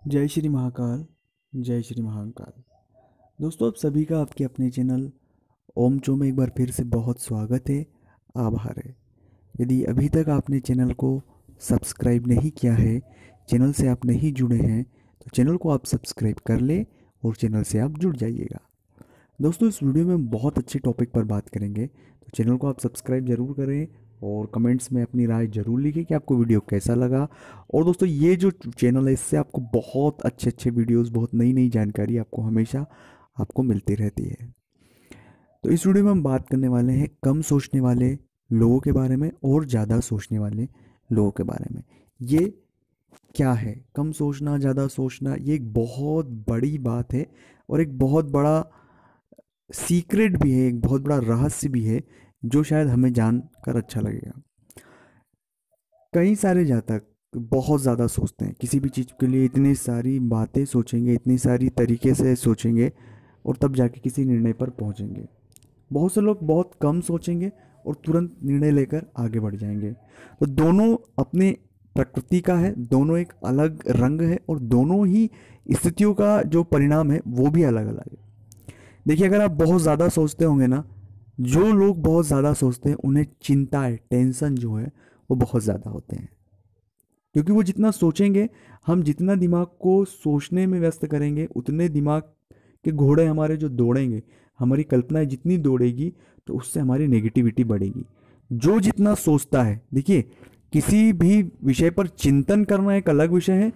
जय श्री महाकाल। जय श्री महाकाल। दोस्तों, आप सभी का आपके अपने चैनल ओम चो में एक बार फिर से बहुत स्वागत है, आभार है। यदि अभी तक आपने चैनल को सब्सक्राइब नहीं किया है, चैनल से आप नहीं जुड़े हैं, तो चैनल को आप सब्सक्राइब कर लें और चैनल से आप जुड़ जाइएगा। दोस्तों, इस वीडियो में हम बहुत अच्छे टॉपिक पर बात करेंगे, तो चैनल को आप सब्सक्राइब ज़रूर करें और कमेंट्स में अपनी राय ज़रूर लिखें कि आपको वीडियो कैसा लगा। और दोस्तों, ये जो चैनल है, इससे आपको बहुत अच्छे अच्छे वीडियोस, बहुत नई नई जानकारी आपको हमेशा आपको मिलती रहती है। तो इस वीडियो में हम बात करने वाले हैं कम सोचने वाले लोगों के बारे में और ज़्यादा सोचने वाले लोगों के बारे में। ये क्या है कम सोचना, ज़्यादा सोचना? ये एक बहुत बड़ी बात है और एक बहुत बड़ा सीक्रेट भी है, एक बहुत बड़ा रहस्य भी है, जो शायद हमें जानकर अच्छा लगेगा। कई सारे जातक बहुत ज़्यादा सोचते हैं, किसी भी चीज़ के लिए इतनी सारी बातें सोचेंगे, इतनी सारी तरीके से सोचेंगे और तब जाके किसी निर्णय पर पहुंचेंगे। बहुत से लोग बहुत कम सोचेंगे और तुरंत निर्णय लेकर आगे बढ़ जाएंगे। तो दोनों अपने प्रकृति का है, दोनों एक अलग रंग है और दोनों ही स्थितियों का जो परिणाम है वो भी अलग अलग है। देखिए, अगर आप बहुत ज़्यादा सोचते होंगे ना, जो लोग बहुत ज़्यादा सोचते हैं उन्हें चिंताएं, टेंशन जो है वो बहुत ज़्यादा होते हैं। क्योंकि वो जितना सोचेंगे, हम जितना दिमाग को सोचने में व्यस्त करेंगे, उतने दिमाग के घोड़े हमारे जो दौड़ेंगे, हमारी कल्पनाएं जितनी दौड़ेगी, तो उससे हमारी नेगेटिविटी बढ़ेगी। जो जितना सोचता है, देखिए, किसी भी विषय पर चिंतन करना एक अलग विषय है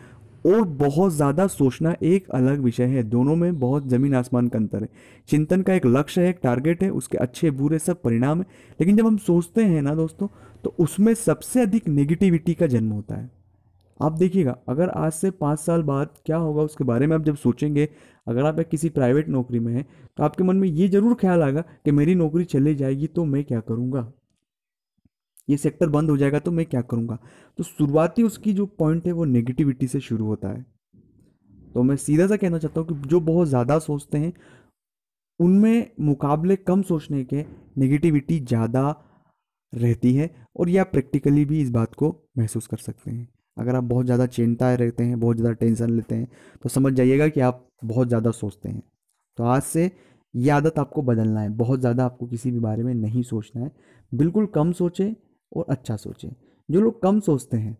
और बहुत ज़्यादा सोचना एक अलग विषय है। दोनों में बहुत ज़मीन आसमान का अंतर है। चिंतन का एक लक्ष्य है, एक टारगेट है, उसके अच्छे बुरे सब परिणाम है। लेकिन जब हम सोचते हैं ना दोस्तों, तो उसमें सबसे अधिक नेगेटिविटी का जन्म होता है। आप देखिएगा, अगर आज से 5 साल बाद क्या होगा उसके बारे में आप जब सोचेंगे, अगर आप एक किसी प्राइवेट नौकरी में हैं, तो आपके मन में ये जरूर ख्याल आएगा कि मेरी नौकरी चली जाएगी तो मैं क्या करूंगा, ये सेक्टर बंद हो जाएगा तो मैं क्या करूंगा। तो शुरुआती उसकी जो पॉइंट है वो नेगेटिविटी से शुरू होता है। तो मैं सीधा सा कहना चाहता हूँ कि जो बहुत ज़्यादा सोचते हैं, उनमें मुकाबले कम सोचने के नेगेटिविटी ज़्यादा रहती है। और ये आप प्रैक्टिकली भी इस बात को महसूस कर सकते हैं। अगर आप बहुत ज़्यादा चिंताएं रहते हैं, बहुत ज़्यादा टेंशन लेते हैं, तो समझ जाइएगा कि आप बहुत ज़्यादा सोचते हैं। तो आज से ये आदत आपको बदलना है, बहुत ज़्यादा आपको किसी भी बारे में नहीं सोचना है। बिल्कुल कम सोचें और अच्छा सोचें। जो लोग कम सोचते हैं,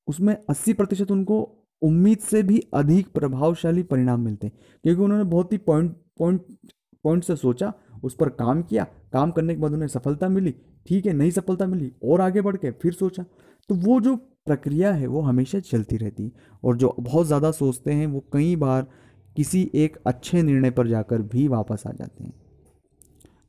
उसमें 80% उनको उम्मीद से भी अधिक प्रभावशाली परिणाम मिलते हैं, क्योंकि उन्होंने बहुत ही पॉइंट पॉइंट से सोचा, उस पर काम किया, काम करने के बाद उन्हें सफलता मिली, ठीक है, नई सफलता मिली और आगे बढ़ के फिर सोचा। तो वो जो प्रक्रिया है वो हमेशा चलती रहती है। और जो बहुत ज़्यादा सोचते हैं वो कई बार किसी एक अच्छे निर्णय पर जाकर भी वापस आ जाते हैं।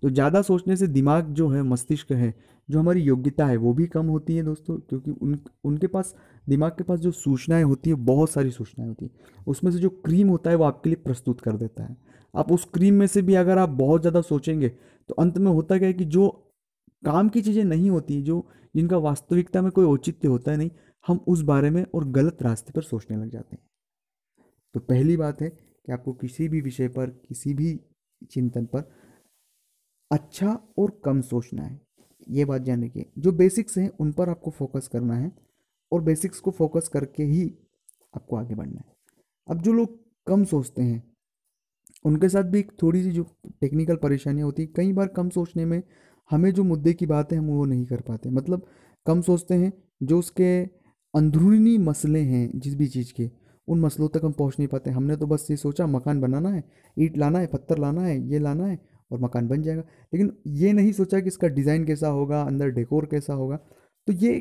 तो ज़्यादा सोचने से दिमाग जो है, मस्तिष्क है, जो हमारी योग्यता है वो भी कम होती है दोस्तों। क्योंकि उनके पास, दिमाग के पास जो सूचनाएं होती है, बहुत सारी सूचनाएं होती है, उसमें से जो क्रीम होता है वो आपके लिए प्रस्तुत कर देता है। आप उस क्रीम में से भी अगर आप बहुत ज़्यादा सोचेंगे, तो अंत में होता क्या है कि जो काम की चीज़ें नहीं होती, जो जिनका वास्तविकता में कोई औचित्य होता है नहीं, हम उस बारे में और गलत रास्ते पर सोचने लग जाते हैं। तो पहली बात है कि आपको किसी भी विषय पर, किसी भी चिंतन पर अच्छा और कम सोचना है। ये बात ध्यान रखिए। जो बेसिक्स हैं उन पर आपको फोकस करना है और बेसिक्स को फोकस करके ही आपको आगे बढ़ना है। अब जो लोग कम सोचते हैं, उनके साथ भी एक थोड़ी सी जो टेक्निकल परेशानियाँ होती है। कई बार कम सोचने में हमें जो मुद्दे की बात है हम वो नहीं कर पाते। मतलब कम सोचते हैं, जो उसके अंदरूनी मसले हैं जिस भी चीज़ के, उन मसलों तक हम पहुंच नहीं पाते। हमने तो बस ये सोचा मकान बनाना है, ईंट लाना है, पत्थर लाना है, ये लाना है और मकान बन जाएगा। लेकिन ये नहीं सोचा कि इसका डिज़ाइन कैसा होगा, अंदर डेकोर कैसा होगा। तो ये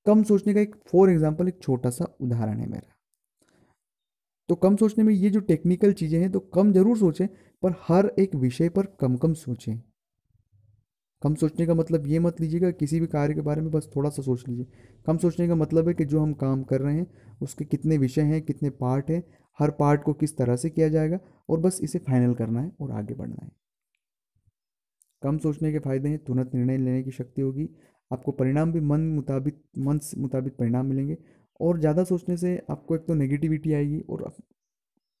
कम सोचने का एक फॉर एग्जाम्पल, एक छोटा सा उदाहरण है मेरा। तो कम सोचने में ये जो टेक्निकल चीज़ें हैं, तो कम जरूर सोचें, पर हर एक विषय पर कम कम सोचें। कम सोचने का मतलब ये मत लीजिएगा किसी भी कार्य के बारे में बस थोड़ा सा सोच लीजिए। कम सोचने का मतलब है कि जो हम काम कर रहे हैं उसके कितने विषय हैं, कितने पार्ट हैं, हर पार्ट को किस तरह से किया जाएगा, और बस इसे फाइनल करना है और आगे बढ़ना है। कम सोचने के फायदे हैं, तुरंत निर्णय लेने की शक्ति होगी, आपको परिणाम भी मन से मुताबिक परिणाम मिलेंगे। और ज़्यादा सोचने से आपको एक तो नेगेटिविटी आएगी, और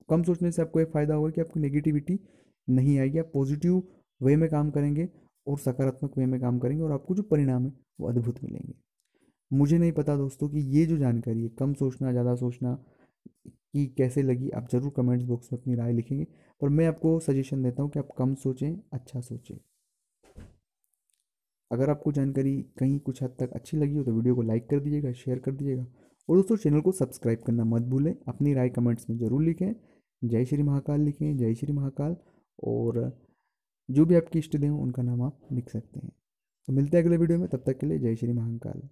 कम सोचने से आपको एक फ़ायदा होगा कि आपको नेगेटिविटी नहीं आएगी। आप पॉजिटिव वे में काम करेंगे और सकारात्मक वे में काम करेंगे, और आपको जो परिणाम है वो अद्भुत मिलेंगे। मुझे नहीं पता दोस्तों कि ये जो जानकारी है, कम सोचना ज़्यादा सोचना, कि कैसे लगी, आप ज़रूर कमेंट्स बॉक्स में अपनी राय लिखेंगे। पर मैं आपको सजेशन देता हूँ कि आप कम सोचें, अच्छा सोचें। अगर आपको जानकारी कहीं कुछ हद तक अच्छी लगी हो तो वीडियो को लाइक कर दीजिएगा, शेयर कर दीजिएगा, और दोस्तों चैनल को सब्सक्राइब करना मत भूलें। अपनी राय कमेंट्स में ज़रूर लिखें। जय श्री महाकाल लिखें, जय श्री महाकाल। और जो भी आपके इष्ट देव उनका नाम आप लिख सकते हैं। तो मिलते हैं अगले वीडियो में, तब तक के लिए जय श्री महाकाल।